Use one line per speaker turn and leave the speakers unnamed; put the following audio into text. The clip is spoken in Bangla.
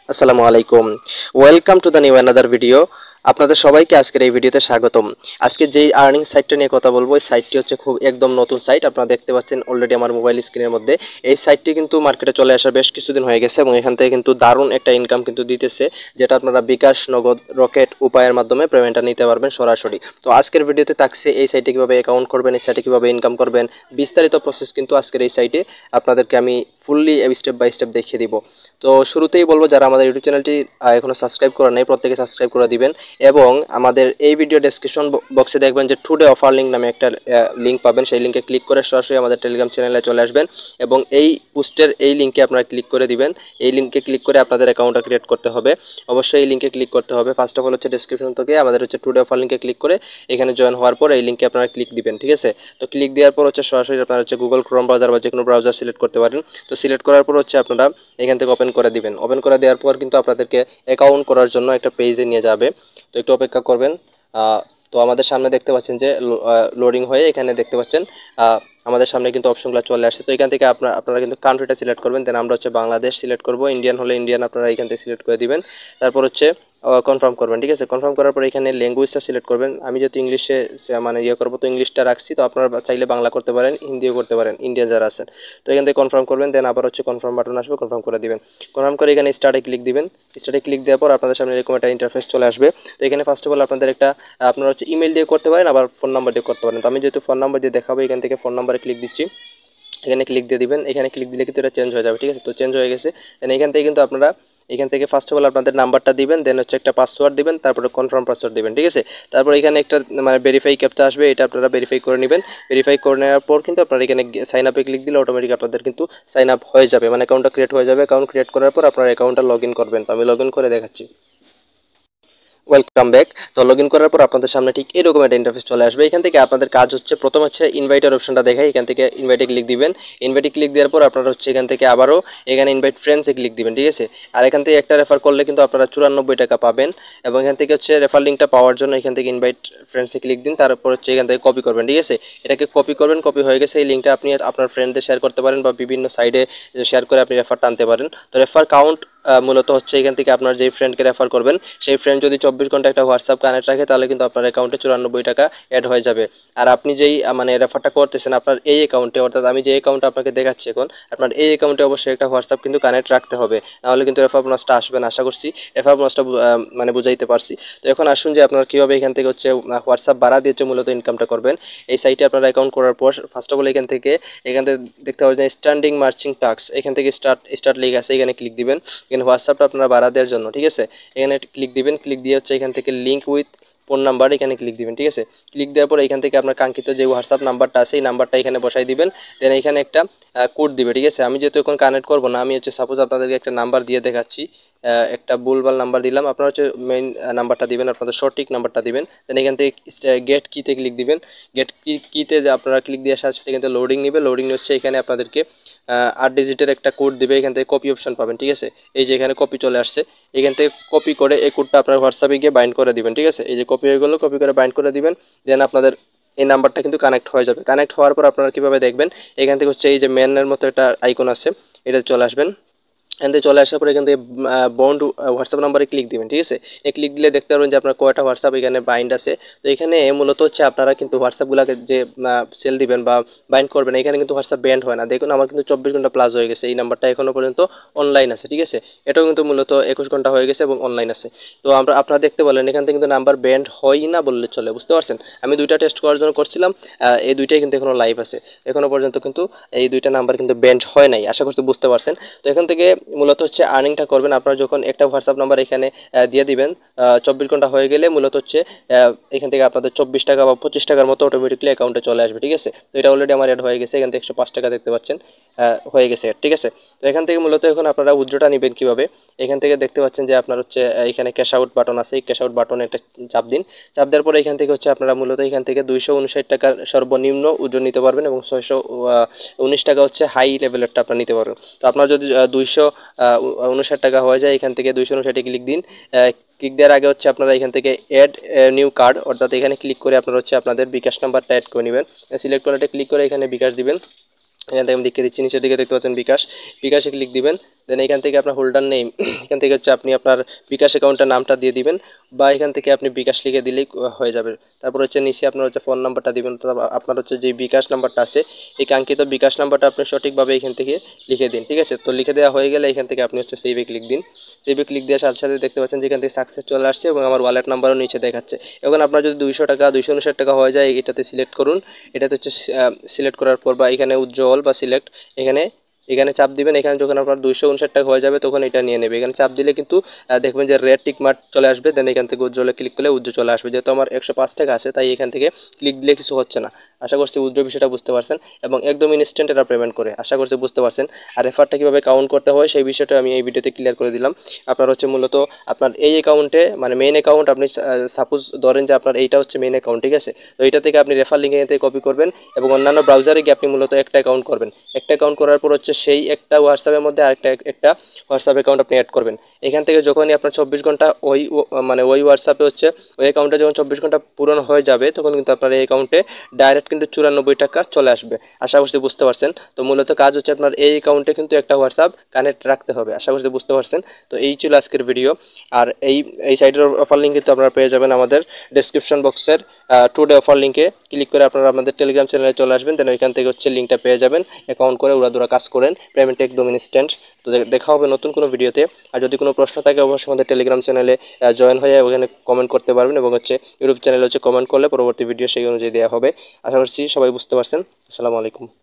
আসসালামু আলাইকুম। Welcome to the new another video. আপনাদের সবাইকে আজকের এই ভিডিওতে স্বাগতম। আজকে যেই আর্নিং সাইটটা নিয়ে কথা বলবো, এই সাইটটি হচ্ছে খুব একদম নতুন সাইট। আপনারা দেখতে পাচ্ছেন অলরেডি আমার মোবাইল স্ক্রিনের মধ্যে। এই সাইটটি কিন্তু মার্কেটে চলে আসা বেশ কিছুদিন হয়ে গেছে এবং এখান থেকে কিন্তু দারুণ একটা ইনকাম কিন্তু দিতেছে, যেটা আপনারা বিকাশ, নগদ, রকেট উপায়ের মাধ্যমে পেমেন্টটা নিতে পারবেন সরাসরি। তো আজকের ভিডিওতে থাকছে এই সাইটে কীভাবে অ্যাকাউন্ট করবেন, এই সাইটে কীভাবে ইনকাম করবেন, বিস্তারিত প্রসেস কিন্তু আজকের এই সাইটে আপনাদেরকে আমি ফুললি স্টেপ বাই স্টেপ দেখিয়ে দিব। তো শুরুতেই বলবো, যারা আমাদের ইউটিউব চ্যানেলটি এখনো সাবস্ক্রাইব করা নেই, প্রত্যেকে সাবস্ক্রাইব করে দিবেন এবং আমাদের এই ভিডিও ডেসক্রিপশন বক্সে দেখবেন যে টুডে অফার লিঙ্ক নামে একটা লিঙ্ক পাবেন। সেই লিঙ্কে ক্লিক করে সরাসরি আমাদের টেলিগ্রাম চ্যানেলে চলে আসবেন এবং এই পোস্টের এই লিঙ্কে আপনারা ক্লিক করে দিবেন। এই লিঙ্কে ক্লিক করে আপনাদের অ্যাকাউন্টটা ক্রিয়েট করতে হবে। অবশ্যই এই লিঙ্কে ক্লিক করতে হবে। ফার্স্ট অফ অল হচ্ছে ডেসক্রিপশন থেকে আমাদের হচ্ছে টুডে অফার লিঙ্কে ক্লিক করে এখানে জয়েন হওয়ার পর এই লিঙ্কে আপনারা ক্লিক দিবেন, ঠিক আছে। তো ক্লিক দেওয়ার পর হচ্ছে সরাসরি আপনারা হচ্ছে গুগল ক্রোম ব্রাউজার বা যে কোনো ব্রাউজার সিলেক্ট করতে পারেন। তো সিলেক্ট করার পর হচ্ছে আপনারা এখান থেকে ওপেন করে দিবেন। ওপেন করে দেওয়ার পর কিন্তু আপনাদেরকে অ্যাকাউন্ট করার জন্য একটা পেজে নিয়ে যাবে। তো একটু অপেক্ষা করবেন। তো আমাদের সামনে দেখতে পাচ্ছেন যে লোডিং হয়ে এখানে দেখতে পাচ্ছেন আমাদের সামনে কিন্তু অপশনগুলো চলে আসছে। তো এখান থেকে আপনারা কিন্তু কান্ট্রিটা সিলেক্ট করবেন। দেন আমরা হচ্ছে বাংলাদেশ সিলেক্ট করব, ইন্ডিয়ান হলে ইন্ডিয়ান আপনারা এখান থেকে সিলেক্ট করে দিবেন। তারপর হচ্ছে কনফার্ম করবেন, ঠিক আছে। কনফার্ম করার পর এখানে ল্যাঙ্গুয়েজটা সিলেক্ট করবেন। আমি যেহেতু ইংলিশে মানে করবো, তো ইংলিশটা রাখছি। তো আপনারা চাইলে বাংলা করতে পারেন, হিন্দিও করতে পারেন, ইন্ডিয়ান যারা আছেন। তো এখান থেকে কনফার্ম করবেন। দেন আবার হচ্ছে কনফার্ম বাটন আসবে, কনফার্ম করে দিবেন। কনফার্ম করে এখানে স্টার্টে ক্লিক দিবেন। স্টার্টে ক্লিক দেওয়ার পর আপনাদের সামনে এরকম একটা ইন্টারফেস চলে আসবে। তো এখানে ফার্স্ট অফ অল আপনাদের আপনারা হচ্ছে ইমেল দিয়ে করতে পারেন, আবার ফোন নাম্বার দিয়ে করতে পারেন। তো আমি যেহেতু ফোন নাম্বার দিয়ে দেখাবো, এখান থেকে ফোন নাম্বারে ক্লিক দিচ্ছি। এখানে ক্লিক দিয়ে দিবেন। এখানে ক্লিক দিলে কিন্তু এটা চেঞ্জ হয়ে যাবে, ঠিক আছে। তো চেঞ্জ হয়ে গেছে। দেন এখান থেকে কিন্তু আপনারা এখান থেকে ফার্স্ট অফ অল আপনাদের নাম্বারটা দিবেন, দেন হচ্ছে একটা পাসওয়ার্ড দিবেন, তারপরে কনফার্ম পাসওয়ার্ড দিবেন, ঠিক আছে। তারপর এখানে একটা মানে ভেরিফাই ক্যাপচা আসবে, এটা আপনারা ভেরিফাই করে নেবেন। ভেরিফাই করে নেওয়ার পর কিন্তু আপনারা এখানে সাইন আপে ক্লিক দিলে অটোমেটিক আপনাদের কিন্তু সাইন আপ হয়ে যাবে, মানে অ্যাকাউন্টটা ক্রিয়েট হয়ে যাবে। অ্যাকাউন্ট ক্রিয়েট করার পর আপনার অ্যাকাউন্টটা লগ ইন করবেন। তো আমি লগ ইন করে দেখাচ্ছি। Welcome back. তো লগ ইন করার পর আপনাদের সামনে ঠিক এরকম একটা ইন্টারফেস চলে আসবে। এখান থেকে আপনাদের কাজ হচ্ছে, প্রথম হচ্ছে ইনভাইটের অপশনটা দেখাই, এখান থেকে ইনভাইটে ক্লিক দিবেন। ইনভাইটে ক্লিক দেওয়ার পর আপনারা হচ্ছে এখান থেকে আবারও এখানে ইনভাইট ফ্রেন্ডসে ক্লিক দিবেন, ঠিক আছে। আর এখান থেকে একটা রেফার করলে কিন্তু আপনারা 94 টাকা পাবেন। এবং এখান থেকে হচ্ছে রেফার লিঙ্কটা পাওয়ার জন্য এখান থেকে ইনভাইট ফ্রেন্ডসে ক্লিক দিন, তারপর হচ্ছে এখান থেকে কপি করবেন, ঠিক আছে। এটাকে কপি করবেন। কপি হয়ে গেছে। এই লিঙ্কটা আপনি আপনার ফ্রেন্ডদের শেয়ার করতে পারেন বা বিভিন্ন সাইডে শেয়ার করে আপনি রেফারটা আনতে পারেন। তো রেফার কাউন্ট মূলত হচ্ছে এখান থেকে আপনার যেই ফ্রেন্ডকে রেফার করবেন, সেই ফ্রেন্ড যদি 24 ঘন্টা একটা হোয়াটসঅ্যাপ কানেক্ট রাখে, তাহলে কিন্তু আপনার অ্যাকাউন্টে 94 টাকা অ্যাড হয়ে যাবে। আর আপনি যেই মানে রেফারটা করতেছেন আপনার এই অ্যাকাউন্টে, অর্থাৎ আমি যে অ্যাকাউন্টটা আপনাকে দেখাচ্ছি এখন, আপনার এই অ্যাকাউন্টে অবশ্যই একটা হোয়াটসঅ্যাপ কিন্তু কানেক্ট রাখতে হবে, নাহলে কিন্তু রেফার বোনাসটা আসবে না। আশা করছি রেফার বোনাসটা মানে বুঝাইতে পারছি। তো এখন আসুন যে আপনারা কীভাবে এখান থেকে হচ্ছে হোয়াটসঅ্যাপ ভাড়া দিয়ে হচ্ছে মূলত ইনকামটা করবেন। এই সাইটে আপনারা অ্যাকাউন্ট করার পর ফার্স্ট অফ অল এখান থেকে দেখতে পাবেন স্ট্যান্ডিং মার্চিং টাস্ক, এখান থেকে স্টার্ট লিঙ্ক আছে, এখানে ক্লিক দিবেন। এখানে হোয়াটসঅ্যাপটা আপনারা ভাড়া দেওয়ার জন্য, ঠিক আছে। এখানে ক্লিক দিবেন। ক্লিক দিয়ে হচ্ছে এখান থেকে লিঙ্ক উইথ ফোন নাম্বার, এখানে ক্লিক দিবেন, ঠিক আছে। ক্লিক দেওয়ার পর এখান থেকে আপনার কাঙ্ক্ষিত যে হোয়াটসঅ্যাপ নাম্বারটা আছে, এই নাম্বারটা এখানে বসাই দিবেন। দেন এখানে একটা কোড দিবে, ঠিক আছে। আমি যেহেতু এখন কানেক্ট করবো না, আমি হচ্ছে সাপোজ আপনাদেরকে একটা নাম্বার দিয়ে দেখাচ্ছি। একটা ভুলভাল নাম্বার দিলাম, আপনারা হচ্ছে মেইন নাম্বারটা দিবেন, আপনাদের সঠিক নাম্বারটা দিবেন। দেন এখান থেকে গেট কিতে ক্লিক দিবেন। গেট কিতে যে আপনারা ক্লিক দিয়ে আসার সাথে কিন্তু লোডিং নেবে। লোডিং হচ্ছে এখানে আপনাদেরকে 8 ডিজিটের একটা কোড দিবে। এখান থেকে কপি অপশন পাবেন, ঠিক আছে। এই যে এখানে কপি চলে আসছে, এখান থেকে কপি করে এই কোডটা আপনার হোয়াটসঅ্যাপে গিয়ে বাইন্ড করে দিবেন, ঠিক আছে। এই যে কপি হয়ে গেলো, কপি করে বাইন্ড করে দিবেন। দেন আপনাদের এই নাম্বারটা কিন্তু কানেক্ট হয়ে যাবে। কানেক্ট হওয়ার পর আপনারা কীভাবে দেখবেন, এখান থেকে হচ্ছে এই যে ম্যানের মতো একটা আইকন আছে, এটা চলে আসবেন। এখান থেকে চলে আসার পরে এখান থেকে বন্ড হোয়াটসঅ্যাপ নাম্বারে ক্লিক দিবেন, ঠিক আছে। এই ক্লিক দিলে দেখতে পারবেন যে আপনার কয়টা হোয়াটসঅ্যাপ এখানে বাইন্ড আছে। তো এখানে মূলত হচ্ছে আপনারা কিন্তু হোয়াটসঅ্যাপগুলোকে যে সেল দিবেন বা বাইন্ড করবেন, এখানে কিন্তু হোয়াটসঅ্যাপ ব্যান্ড হয় না। দেখুন আমার কিন্তু 24 ঘন্টা প্লাস হয়ে গেছে, এই নাম্বারটা এখনও পর্যন্ত অনলাইন আছে, ঠিক আছে। এটাও কিন্তু মূলত 21 ঘন্টা হয়ে গেছে এবং অনলাইন আছে। তো আপনারা দেখতে বলেন এখান থেকে কিন্তু নাম্বার ব্যান্ড হয় না বললে চলে, বুঝতে পারছেন। আমি দুইটা টেস্ট করার জন্য করছিলাম, এই দুইটাই কিন্তু এখনও লাইভ আছে। এখনও পর্যন্ত কিন্তু এই দুইটা নাম্বার কিন্তু ব্যান্ড হয় নাই, আশা করছি বুঝতে পারছেন। তো এখান থেকে মূলত হচ্ছে আর্নিংটা করবেন আপনারা যখন একটা হোয়াটসঅ্যাপ নাম্বার এখানে দিয়ে দিবেন। 24 ঘন্টা হয়ে গেলে মূলত হচ্ছে এখান থেকে আপনাদের 24 টাকা বা 25 টাকার মতো অটোমেটিকলি অ্যাকাউন্টে চলে আসবে, ঠিক আছে। তো এটা অলরেডি আমার অ্যাড হয়ে গেছে, এখান থেকে 105 টাকা দেখতে পাচ্ছেন হয়ে গেছে, ঠিক আছে। তো এখান থেকে মূলত এখন আপনারা উইথড্রটা নেবেন কীভাবে, এখান থেকে দেখতে পাচ্ছেন যে আপনার হচ্ছে এখানে ক্যাশ আউট বাটন আছে, এই ক্যাশ আউট বাটনে একটা চাপ দিন। চাপ দেওয়ার পরে এখান থেকে হচ্ছে আপনারা মূলত এখান থেকে 259 টাকার সর্বনিম্ন উইথড্র নিতে পারবেন এবং 619 টাকা হচ্ছে হাই লেভেলেরটা আপনারা নিতে পারবেন। তো আপনার যদি 259 টাকা হয়ে যায়, এখান থেকে 259 ক্লিক দিন। ক্লিক দেওয়ার আগে হচ্ছে আপনারা এখান থেকে অ্যাড নিউ কার্ড, অর্থাৎ এখানে ক্লিক করে আপনারা হচ্ছে আপনাদের বিকাশ নাম্বারটা অ্যাড করে নেবেন। সিলেক্ট করে ক্লিক করে এখানে বিকাশ দিবেন। এখান থেকে আমি লিখে দিচ্ছি, নিচের দিকে দেখতে পাচ্ছেন বিকাশে ক্লিক দিবেন। দেন এখান থেকে আপনার হোল্ডার নেম এখান থেকে হচ্ছে আপনি আপনার বিকাশ অ্যাকাউন্টের নামটা দিয়ে দিবেন, বা এখান থেকে আপনি বিকাশ লিখে দিলেই হয়ে যাবে। তারপর হচ্ছে নিচে আপনার হচ্ছে ফোন নাম্বারটা দিবেন, আপনার হচ্ছে যে বিকাশ নাম্বারটা আছে এই কাঙ্ক্ষিত বিকাশ নাম্বারটা আপনি সঠিকভাবে এখান থেকে লিখে দিন। ঠিক আছে, তো লিখে দেওয়া হয়ে গেলে এখান থেকে আপনি হচ্ছে সেভে ক্লিক দিন। সেভে ক্লিক দেওয়ার সাথে সাথে দেখতে পাচ্ছেন যে এখান থেকে সাকসেস চলে আসছে এবং আমার ওয়ালেট নাম্বারও নিচে দেখাচ্ছে। এখন আপনার যদি 200 টাকা 259 টাকা হয়ে যায় এটাতে সিলেক্ট করুন। এটাতে হচ্ছে সিলেক্ট করার পর বা এখানে উজ্জ্বল বা সিলেক্ট এখানে এখানে চাপ দিবেন। এখানে যখন আপনার 259 টাকা হয়ে যাবে তখন এটা নিয়ে নেবে। এখানে চাপ দিলে কিন্তু দেখবেন যে রেড টিক মার্ক চলে আসবে। দেন এখান থেকে উজ্জ্বলে ক্লিক করলে উজ্জ্বল চলে আসবে। যেহেতু আমার 105 টাকা আছে তাই এখান থেকে ক্লিক দিলে কিছু হচ্ছে না। আশা করছি উজ্জ্বল বিষয়টা বুঝতে পারছেন এবং একদম ইনস্ট্যান্ট এটা পেমেন্ট করে, আশা করছি বুঝতে পারছেন। আর রেফারটা কীভাবে কাউন্ট করতে হয় সেই বিষয়টা আমি এই ভিডিওতে ক্লিয়ার করে দিলাম। আপনার হচ্ছে মূলত আপনার এই অ্যাকাউন্টে মানে মেইন অ্যাকাউন্ট আপনি সাপোজ ধরেন যে আপনার এইটা হচ্ছে মেইন অ্যাকাউন্ট, ঠিক আছে, তো এটা থেকে আপনি রেফার লিঙ্ক এখান থেকে কপি করবেন এবং অন্যান্য ব্রাউজারে গিয়ে আপনি মূলত একটা অ্যাকাউন্ট করবেন। একটা অ্যাকাউন্ট করার পর হচ্ছে সেই একটা হোয়াটসঅ্যাপের মধ্যে আরেকটা হোয়াটসঅ্যাপ অ্যাকাউন্ট আপনি অ্যাড করবেন। এখান থেকে যখনই আপনার 24 ঘন্টা ওই হোয়াটসঅ্যাপে হচ্ছে ওই অ্যাকাউন্টে যখন 24 ঘন্টা পূরণ হয়ে যাবে তখন কিন্তু আপনার এই অ্যাকাউন্টে ডাইরেক্ট কিন্তু 94 টাকা চলে আসবে। আশা করছি বুঝতে পারছেন। তো মূলত কাজ হচ্ছে আপনার এই অ্যাকাউন্টে কিন্তু একটা হোয়াটসঅ্যাপ কানেক্ট রাখতে হবে। আশা করছি বুঝতে পারছেন। তো এই ছিল আজকের ভিডিও। আর এই সাইটের অফার লিঙ্ক কিন্তু আপনারা পেয়ে যাবেন আমাদের ডেসক্রিপশন বক্সের টুডে অফার লিঙ্কে ক্লিক করে আপনারা আমাদের টেলিগ্রাম চ্যানেলে চলে আসবেন। দেন ওইখান থেকে হচ্ছে লিঙ্কটা পেয়ে যাবেন। অ্যাকাউন্ট করে উড়াদুরা কাজ করেন, পেমেন্ট একদম ইনস্ট্যান্ট। তো দেখা হবে নতুন কোনো ভিডিওতে। আর যদি কোনো প্রশ্ন থাকে অবশ্যই আমাদের টেলিগ্রাম চ্যানেলে জয়েন হয়ে ওখানে কমেন্ট করতে পারবেন এবং হচ্ছে ইউটিউব চ্যানেলে হচ্ছে কমেন্ট করলে পরবর্তী ভিডিও সেই অনুযায়ী দেওয়া হবে। আশা করছি সবাই বুঝতে পারছেন। আসসালামু আলাইকুম।